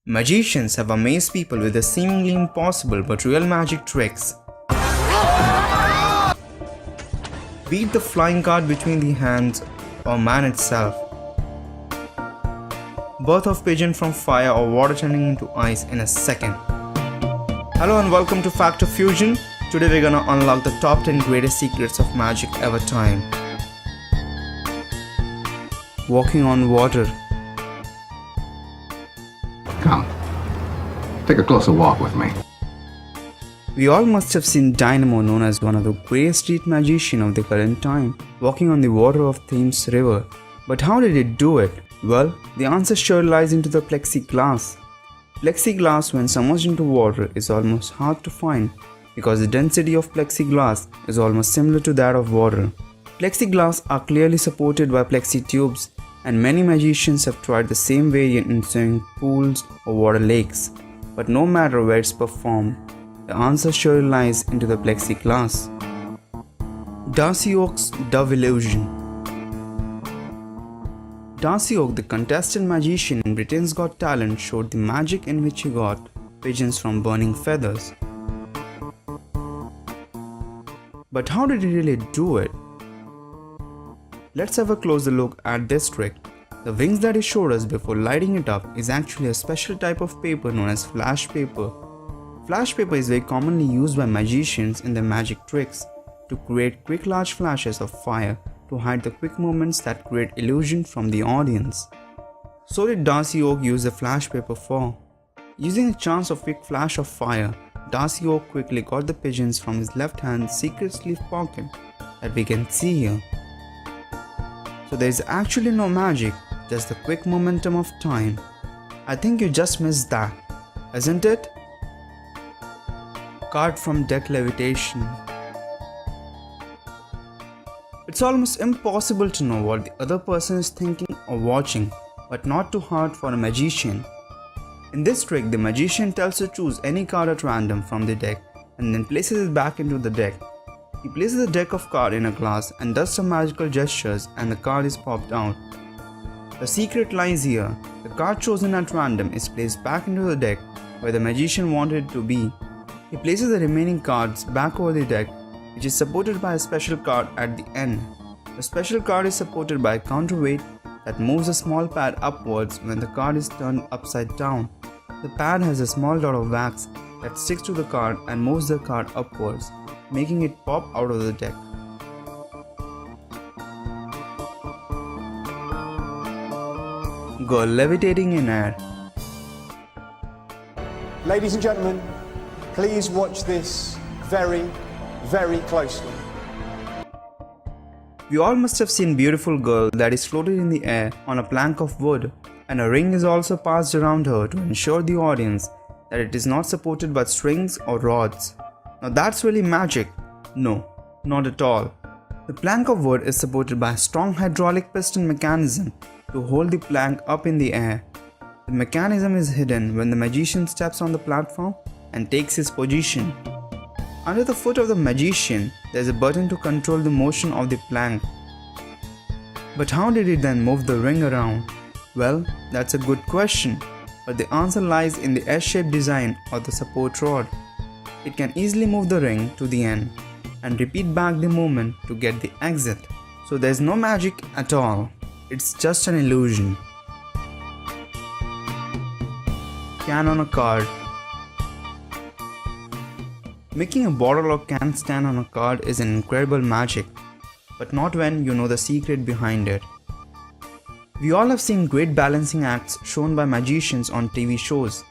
Magicians have amazed people with the seemingly impossible but real magic tricks. Be it the flying card between the hands or man itself. Birth of pigeon from fire or water turning into ice in a second. Hello and welcome to Factor Fusion. Today we're gonna unlock the top 10 greatest secrets of magic ever time. Walking on water. Come, take a closer walk with me. We all must have seen Dynamo, known as one of the greatest street magicians of the current time, walking on the water of Thames River. But how did it do it? Well, the answer sure lies into the plexiglass. Plexiglass, when submerged into water, is almost hard to find because the density of plexiglass is almost similar to that of water. Plexiglass are clearly supported by plexi tubes, and many magicians have tried the same variant in swimming pools or water lakes. But no matter where it's performed, the answer sure lies into the plexiglass. Darcy Oake's Dove Illusion. Darcy Oake, the contestant magician in Britain's Got Talent, showed the magic in which he got pigeons from burning feathers. But how did he really do it? Let's have a closer look at this trick. The wings that he showed us before lighting it up is actually a special type of paper known as flash paper. Flash paper is very commonly used by magicians in their magic tricks to create quick large flashes of fire to hide the quick movements that create illusion from the audience. So did Darcy Oake use the flash paper for? Using a chance of quick flash of fire, Darcy Oake quickly got the pigeons from his left hand's secret sleeve pocket that we can see here. So there is actually no magic, just the quick momentum of time. I think you just missed that, isn't it? Card from deck levitation. It's almost impossible to know what the other person is thinking or watching, but not too hard for a magician. In this trick, the magician tells to choose any card at random from the deck and then places it back into the deck. He places the deck of cards in a glass and does some magical gestures and the card is popped out. The secret lies here. The card chosen at random is placed back into the deck where the magician wanted it to be. He places the remaining cards back over the deck, which is supported by a special card at the end. The special card is supported by a counterweight that moves a small pad upwards when the card is turned upside down. The pad has a small dot of wax that sticks to the card and moves the card upwards, making it pop out of the deck. Girl levitating in air. Ladies and gentlemen, please watch this very closely. We all must have seen beautiful girl that is floated in the air on a plank of wood, and a ring is also passed around her to ensure the audience that it is not supported by strings or rods. Now that's really magic. No, not at all. The plank of wood is supported by a strong hydraulic piston mechanism to hold the plank up in the air. The mechanism is hidden when the magician steps on the platform and takes his position. Under the foot of the magician, there is a button to control the motion of the plank. But how did he then move the ring around? Well, that's a good question, but the answer lies in the S-shaped design of the support rod. It can easily move the ring to the end and repeat back the movement to get the exit. So there's no magic at all. It's just an illusion. Can on a card. Making a bottle or can stand on a card is an incredible magic, but not when you know the secret behind it. We all have seen great balancing acts shown by magicians on TV shows,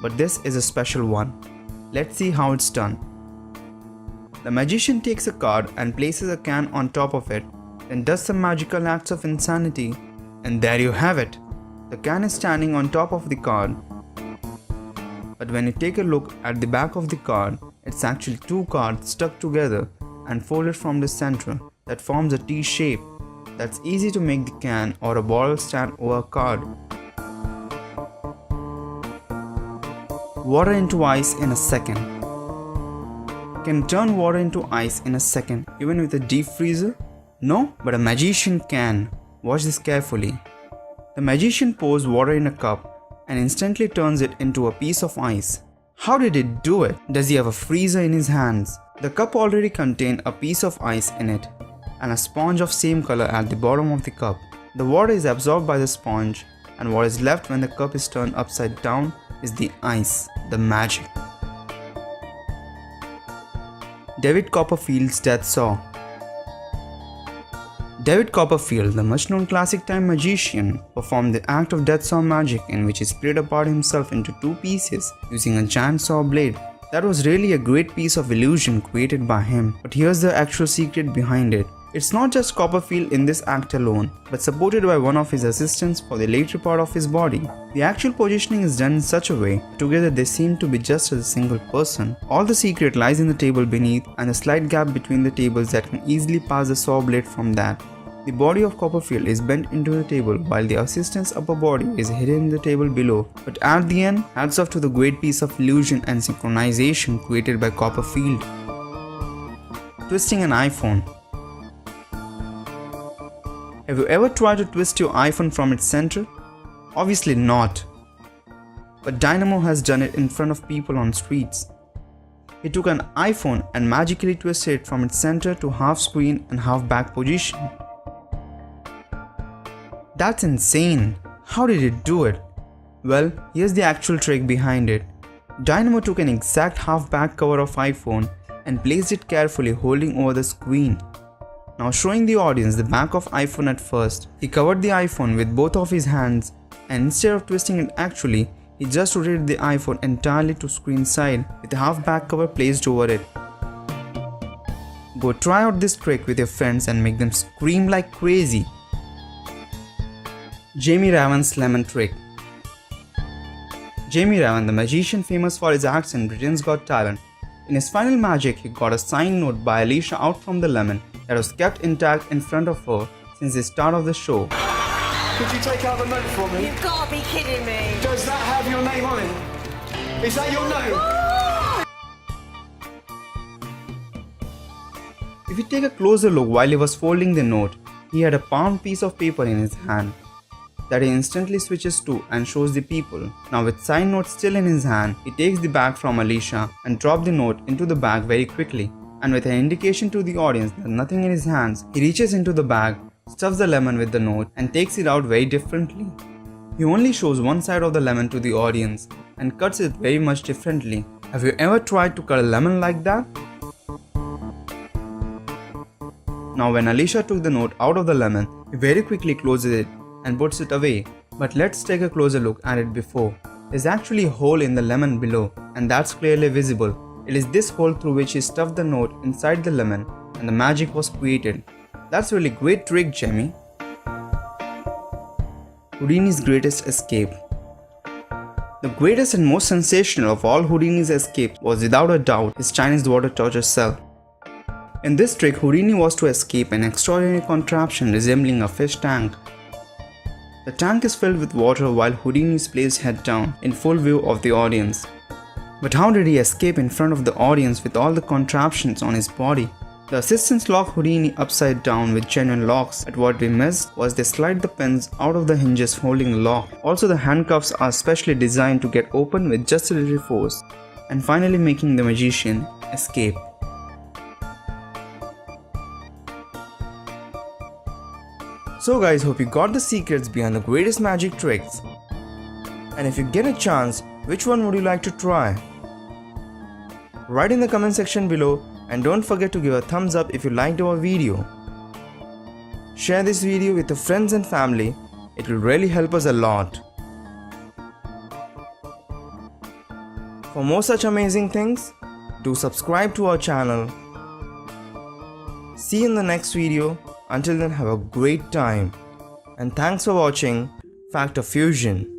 but this is a special one. Let's see how it's done. The magician takes a card and places a can on top of it, then does some magical acts of insanity, and there you have it. The can is standing on top of the card. But when you take a look at the back of the card, it's actually two cards stuck together and folded from the center that forms a T shape. That's easy to make the can or a bottle stand over a card. Water into ice in a second. Can turn water into ice in a second even with a deep freezer? No, but a magician can. Watch this carefully. The magician pours water in a cup and instantly turns it into a piece of ice. How did it do it? Does he have a freezer in his hands? The cup already contained a piece of ice in it and a sponge of same color at the bottom of the cup. The water is absorbed by the sponge, and what is left when the cup is turned upside down is the ice, the magic. David Copperfield's death saw. David Copperfield, the much-known classic time magician, performed the act of death saw magic in which he split apart himself into two pieces using a giant saw blade. That was really a great piece of illusion created by him, but here's the actual secret behind it. It's not just Copperfield in this act alone, but supported by one of his assistants for the later part of his body. The actual positioning is done in such a way, together they seem to be just as a single person. All the secret lies in the table beneath and a slight gap between the tables that can easily pass the saw blade from that. The body of Copperfield is bent into the table while the assistant's upper body is hidden in the table below. But at the end, hats off to the great piece of illusion and synchronization created by Copperfield. Twisting an iPhone. Have you ever tried to twist your iPhone from its center? Obviously not. But Dynamo has done it in front of people on streets. He took an iPhone and magically twisted it from its center to half screen and half back position. That's insane. How did it do it? Well, here's the actual trick behind it. Dynamo took an exact half back cover of iPhone and placed it carefully holding over the screen. Now showing the audience the back of iPhone at first, he covered the iPhone with both of his hands, and instead of twisting it actually, he just rotated the iPhone entirely to screen side with the half back cover placed over it. Go try out this trick with your friends and make them scream like crazy. Jamie Raven's lemon trick. Jamie Raven, the magician famous for his acts in Britain's Got Talent, in his final magic he got a signed note by Alicia out from the lemon that was kept intact in front of her since the start of the show. Could you take out the note for me? You've got to be kidding me. Does that have your name on it? Is that your note? If you take a closer look while he was folding the note, he had a palm piece of paper in his hand that he instantly switches to and shows the people. Now with signed note still in his hand, he takes the bag from Alicia and drops the note into the bag very quickly. And with an indication to the audience that nothing in his hands, he reaches into the bag, stuffs the lemon with the note and takes it out very differently. He only shows one side of the lemon to the audience and cuts it very much differently. Have you ever tried to cut a lemon like that? Now when Alicia took the note out of the lemon, he very quickly closes it and puts it away. But let's take a closer look at it before. There's actually a hole in the lemon below, and that's clearly visible. It is this hole through which he stuffed the note inside the lemon and the magic was created. That's really great trick, Jamie. Houdini's greatest escape. The greatest and most sensational of all Houdini's escapes was without a doubt his Chinese water torture cell. In this trick, Houdini was to escape an extraordinary contraption resembling a fish tank. The tank is filled with water while Houdini is placed head down in full view of the audience. But how did he escape in front of the audience with all the contraptions on his body? The assistants lock Houdini upside down with genuine locks, but what we missed was they slide the pins out of the hinges holding the lock. Also the handcuffs are specially designed to get open with just a little force, and finally making the magician escape. So guys, hope you got the secrets behind the greatest magic tricks. And if you get a chance, which one would you like to try? Write in the comment section below, and don't forget to give a thumbs up if you liked our video. Share this video with your friends and family, it will really help us a lot. For more such amazing things, do subscribe to our channel. See you in the next video. Until then, have a great time. And thanks for watching Factor Fusion.